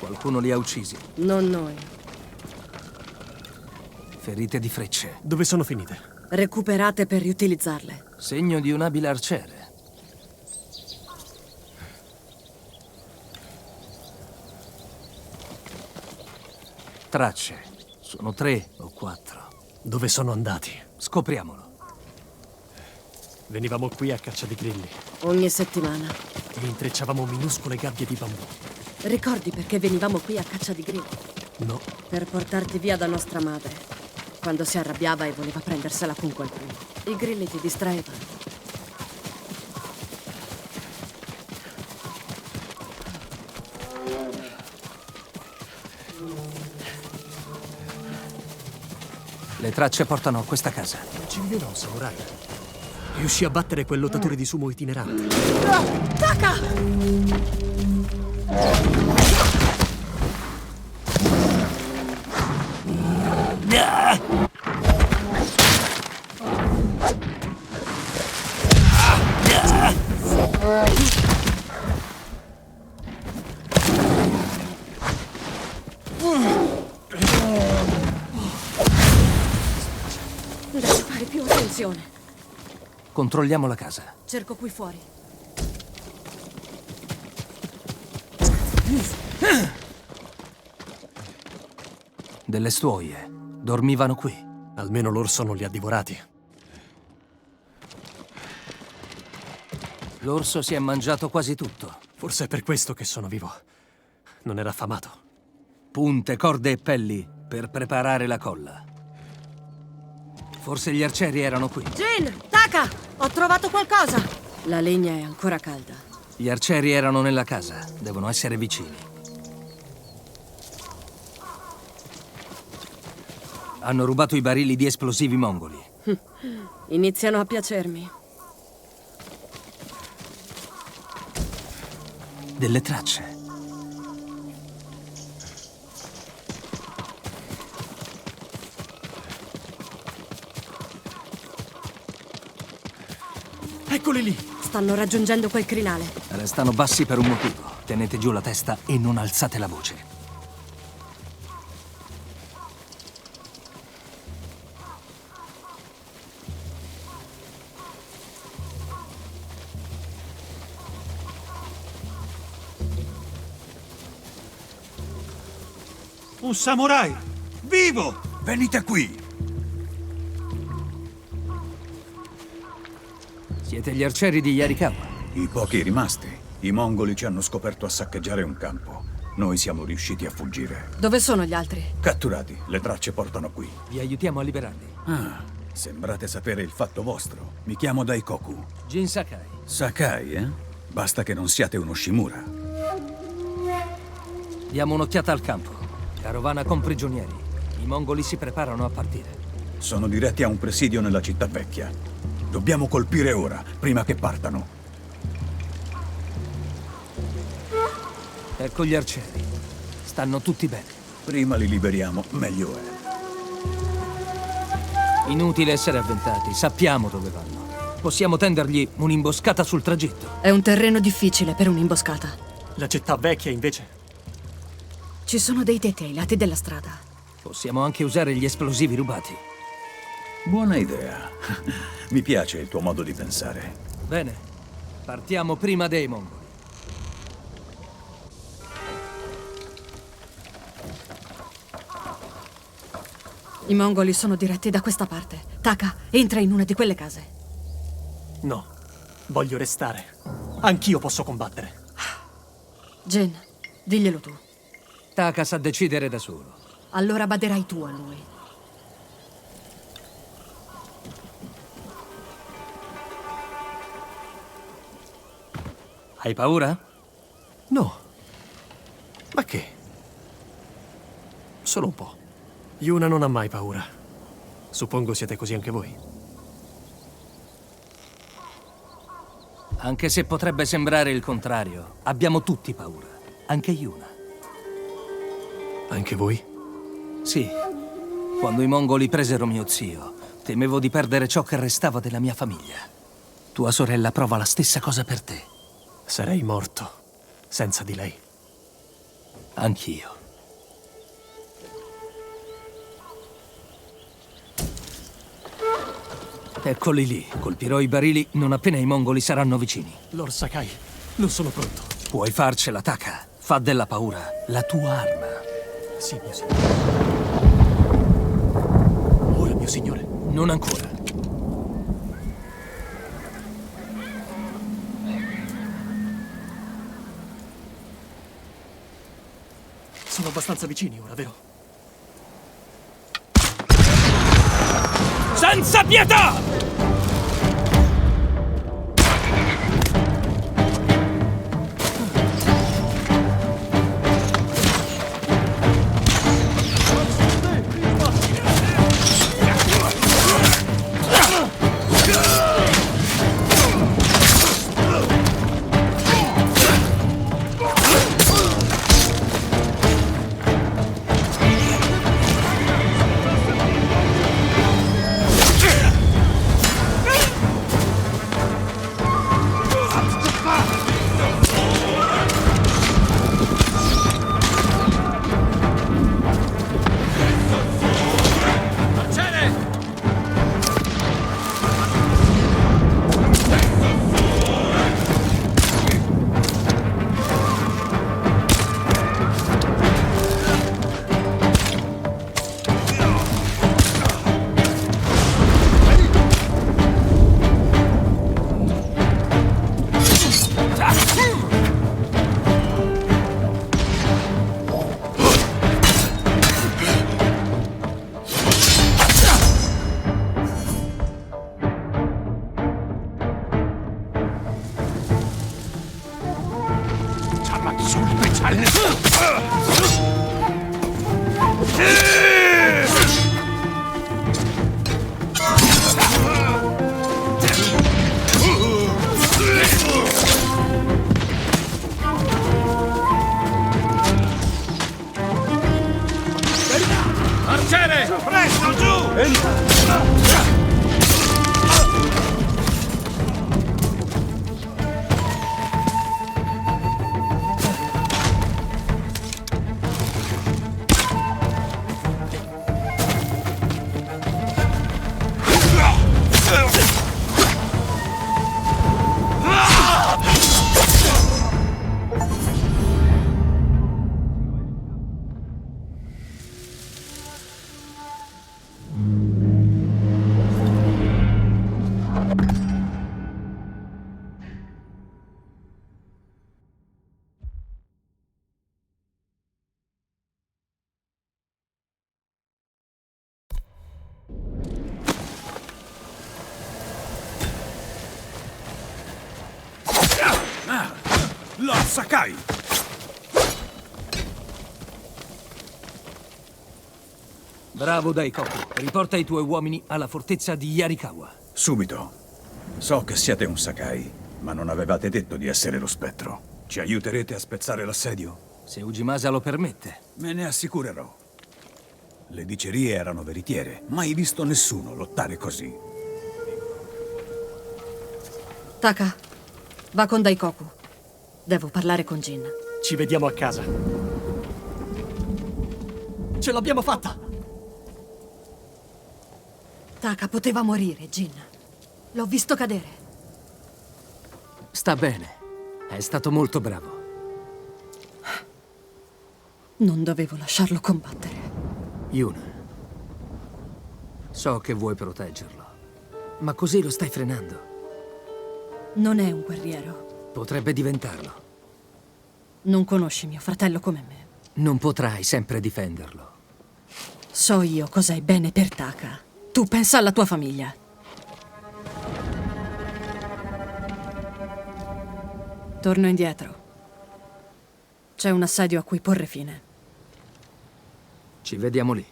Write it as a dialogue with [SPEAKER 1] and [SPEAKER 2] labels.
[SPEAKER 1] Qualcuno li ha uccisi.
[SPEAKER 2] Non noi.
[SPEAKER 1] Ferite di frecce.
[SPEAKER 3] Dove sono finite?
[SPEAKER 2] Recuperate per riutilizzarle.
[SPEAKER 1] Segno di un abile arciere. Tracce. Sono 3 o 4.
[SPEAKER 3] Dove sono andati?
[SPEAKER 1] Scopriamolo.
[SPEAKER 3] Venivamo qui a caccia di grilli
[SPEAKER 2] Ogni settimana.
[SPEAKER 3] e intrecciavamo minuscole gabbie di bambù.
[SPEAKER 2] Ricordi perché venivamo qui a caccia di grilli?
[SPEAKER 3] No,
[SPEAKER 2] Per portarti via da nostra madre. Quando si arrabbiava e voleva prendersela con qualcuno. I grilli ti distraevano.
[SPEAKER 1] Le tracce portano a questa casa.
[SPEAKER 3] non ci viverò, samurai. Riuscì a battere quel lottatore di sumo itinerante.
[SPEAKER 2] Taka! Devi fare più attenzione.
[SPEAKER 1] Controlliamo la casa.
[SPEAKER 2] Cerco qui fuori.
[SPEAKER 1] Delle stuoie. Dormivano qui.
[SPEAKER 3] Almeno l'orso non li ha divorati.
[SPEAKER 1] L'orso si è mangiato quasi tutto.
[SPEAKER 3] Forse è per questo che sono vivo. Non era affamato.
[SPEAKER 1] Punte, corde e pelli per preparare la colla. Forse gli arcieri erano qui.
[SPEAKER 2] Jin! Taka! Ho trovato qualcosa! La legna è ancora calda.
[SPEAKER 1] Gli arcieri erano nella casa. Devono essere vicini. Hanno rubato i barili di esplosivi mongoli.
[SPEAKER 2] Iniziano a piacermi.
[SPEAKER 1] Delle tracce.
[SPEAKER 3] Eccoli lì!
[SPEAKER 2] Stanno raggiungendo quel crinale.
[SPEAKER 1] Restano bassi per un motivo. Tenete giù la testa e non alzate la voce.
[SPEAKER 4] Un samurai! Vivo! Venite qui!
[SPEAKER 1] Siete gli arcieri di Yarikawa.
[SPEAKER 4] I pochi rimasti. I mongoli ci hanno scoperto a saccheggiare un campo. Noi siamo riusciti a fuggire.
[SPEAKER 2] Dove sono gli altri?
[SPEAKER 4] Catturati. Le tracce portano qui.
[SPEAKER 1] Vi aiutiamo a liberarli.
[SPEAKER 4] Ah, sembrate sapere il fatto vostro. Mi chiamo Daikoku.
[SPEAKER 1] Jin Sakai.
[SPEAKER 4] Sakai, eh? Basta che non siate uno Shimura.
[SPEAKER 1] Diamo un'occhiata al campo. Carovana con prigionieri. I mongoli si preparano a partire.
[SPEAKER 4] Sono diretti a un presidio nella città vecchia. Dobbiamo colpire ora, prima che partano.
[SPEAKER 1] Ecco gli arcieri. Stanno tutti bene.
[SPEAKER 4] Prima li liberiamo, meglio è.
[SPEAKER 1] Inutile essere avventati. Sappiamo dove vanno. Possiamo tendergli un'imboscata sul tragitto.
[SPEAKER 2] È un terreno difficile per un'imboscata.
[SPEAKER 3] La città vecchia, invece.
[SPEAKER 2] Ci sono dei tetti ai lati della strada.
[SPEAKER 1] Possiamo anche usare gli esplosivi rubati.
[SPEAKER 4] Buona idea. Mi piace il tuo modo di pensare.
[SPEAKER 1] Bene. Partiamo prima dei mongoli.
[SPEAKER 2] I mongoli sono diretti da questa parte. Taka, entra in una di quelle case.
[SPEAKER 3] No, voglio restare. Anch'io posso combattere.
[SPEAKER 2] Jin, diglielo tu.
[SPEAKER 1] Taka sa decidere da solo.
[SPEAKER 2] Allora baderai tu a lui.
[SPEAKER 1] Hai paura?
[SPEAKER 3] No. Ma che? Solo un po'. Yuna non ha mai paura. Suppongo siete così anche voi.
[SPEAKER 1] Anche se potrebbe sembrare il contrario, abbiamo tutti paura. Anche Yuna.
[SPEAKER 3] Anche voi?
[SPEAKER 1] Sì. Quando i mongoli presero mio zio, temevo di perdere ciò che restava della mia famiglia. Tua sorella prova la stessa cosa per te.
[SPEAKER 3] Sarei morto senza di lei.
[SPEAKER 1] Anch'io. Eccoli lì. Colpirò i barili non appena i mongoli saranno vicini.
[SPEAKER 3] Lord Sakai, non sono pronto.
[SPEAKER 1] Puoi farcela, Taka. Fa della paura la tua arma.
[SPEAKER 3] Sì, mio signore. Ora, mio signore.
[SPEAKER 1] Non ancora.
[SPEAKER 3] Sono abbastanza vicini ora, vero?
[SPEAKER 1] Senza pietà!
[SPEAKER 4] Lord Sakai!
[SPEAKER 1] Bravo, Daikoku. Riporta i tuoi uomini alla fortezza di Yarikawa.
[SPEAKER 4] Subito. So che siete un Sakai, ma non avevate detto di essere lo spettro. Ci aiuterete a spezzare l'assedio?
[SPEAKER 1] Se Ujimasa lo permette.
[SPEAKER 4] Me ne assicurerò. Le dicerie erano veritiere. Mai visto nessuno lottare così.
[SPEAKER 2] Taka, va con Daikoku. Devo parlare con Jin.
[SPEAKER 3] Ci vediamo a casa. Ce l'abbiamo fatta!
[SPEAKER 2] Taka poteva morire, Jin. L'ho visto cadere.
[SPEAKER 1] Sta bene. È stato molto bravo.
[SPEAKER 2] Non dovevo lasciarlo combattere.
[SPEAKER 1] Yuna. So che vuoi proteggerlo. Ma così lo stai frenando.
[SPEAKER 2] Non è un guerriero.
[SPEAKER 1] Potrebbe diventarlo.
[SPEAKER 2] Non conosci mio fratello come me.
[SPEAKER 1] Non potrai sempre difenderlo.
[SPEAKER 2] So io cos'è bene per Taka. Tu pensa alla tua famiglia. Torno indietro. C'è un assedio a cui porre fine.
[SPEAKER 1] Ci vediamo lì.